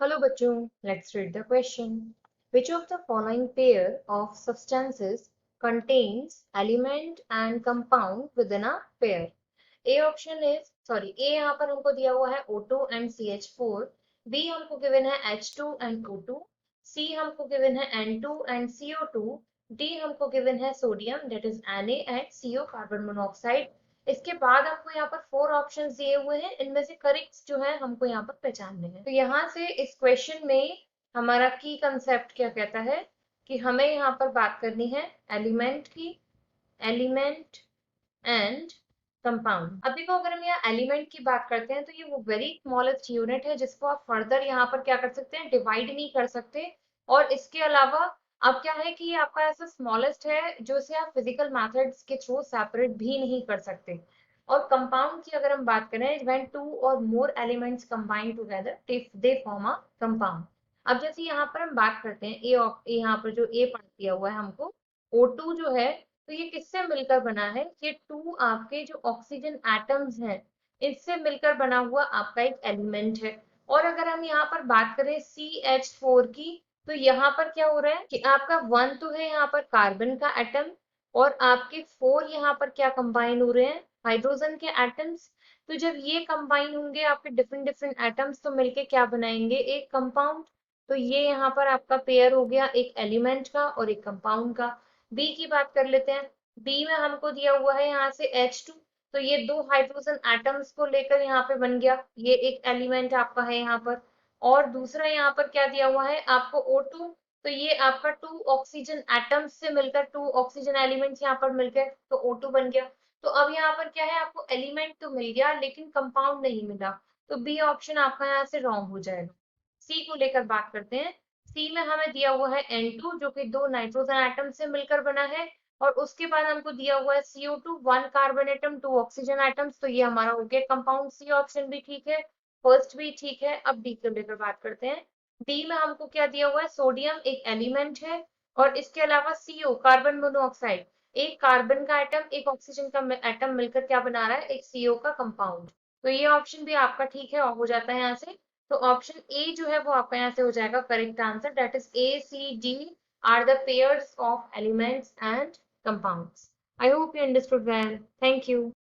Hello बच्चों, let's read the question. Which of the following pair of substances contains element and compound within a pair? A option is, A यहाँ पर हमको दिया हुआ है O2 and CH4, B हमको given है H2 and O2, C हमको given है N2 and CO2, D हमको given है sodium that is Na and CO carbon monoxide. इसके बाद हमको यहाँ पर 4 ऑप्शंस दिए हुए हैं, इनमें से करेक्ट जो है हमको यहाँ पर पहचानने हैं। तो यहाँ से इस क्वेश्चन में हमारा की कंसेप्ट क्या कहता है कि हमें यहाँ पर बात करनी है एलिमेंट की, एलिमेंट एंड कंपाउंड। अब देखो, अगर हम यहाँ एलिमेंट की बात करते हैं तो ये वो वेरी स्मॉलेस्ट यूनिट है जिसको आप फर्दर यहाँ पर क्या कर सकते हैं, डिवाइड नहीं कर सकते। और इसके अलावा अब क्या है कि ये आपका ऐसा स्मॉलेस्ट है जो इसे आप फिजिकल मेथड्स के थ्रू सेपरेट भी नहीं कर सकते। और कंपाउंड की अगर हम बात करें, व्हेन टू और more elements combine together they form a compound. अब जैसे यहाँ पर हम बात करते हैं यहाँ पर जो ए पढ़ दिया हुआ है हमको, O2 जो है, तो ये किससे मिलकर बना है, ये टू आपके जो ऑक्सीजन एटम्स हैं इससे मिलकर बना हुआ आपका एक एलिमेंट है। और अगर हम यहाँ पर बात करें CH4 की, तो यहाँ पर क्या हो रहा है कि आपका 1 तो है यहाँ पर कार्बन का एटम, और आपके 4 यहाँ पर क्या कंबाइन हो रहे हैं, हाइड्रोजन के एटम्स। तो जब ये कंबाइन होंगे आपके डिफरेंट डिफरेंट एटम्स, तो मिलके क्या बनाएंगे, एक कंपाउंड। तो ये यहाँ पर आपका पेयर हो गया एक एलिमेंट का और एक कंपाउंड का। बी की बात कर लेते हैं। बी में हमको दिया हुआ है यहाँ से H2, तो ये दो हाइड्रोजन एटम्स को लेकर यहाँ पे बन गया, ये एक एलिमेंट आपका है यहाँ पर। और दूसरा यहाँ पर क्या दिया हुआ है आपको O2, तो ये आपका टू ऑक्सीजन एटम्स से मिलकर टू ऑक्सीजन एलिमेंट्स यहाँ पर मिलकर तो O2 बन गया। तो अब यहाँ पर क्या है, आपको एलिमेंट तो मिल गया लेकिन कंपाउंड नहीं मिला, तो बी ऑप्शन आपका यहाँ से रॉन्ग हो जाएगा। सी को लेकर बात करते हैं। सी में हमें दिया हुआ है N2 जो कि दो नाइट्रोजन एटम से मिलकर बना है, और उसके बाद हमको दिया हुआ है CO2 one carbon atom two oxygen atoms, तो ये हमारा हो गया कंपाउंड। सी ऑप्शन भी ठीक है, फर्स्ट भी ठीक है। अब डी को लेकर बात करते हैं। डी में हमको क्या दिया हुआ है, सोडियम एक एलिमेंट है, और इसके अलावा CO कार्बन मोनोऑक्साइड, एक कार्बन का एटम एक ऑक्सीजन का एटम मिलकर क्या बना रहा है, एक CO का कंपाउंड। तो ये ऑप्शन भी आपका ठीक है और हो जाता है यहाँ से। तो ऑप्शन ए जो है वो आपका यहाँ से हो जाएगा correct answer, that is A, C, D are the pairs of elements and compounds. I hope you understood well. Thank you.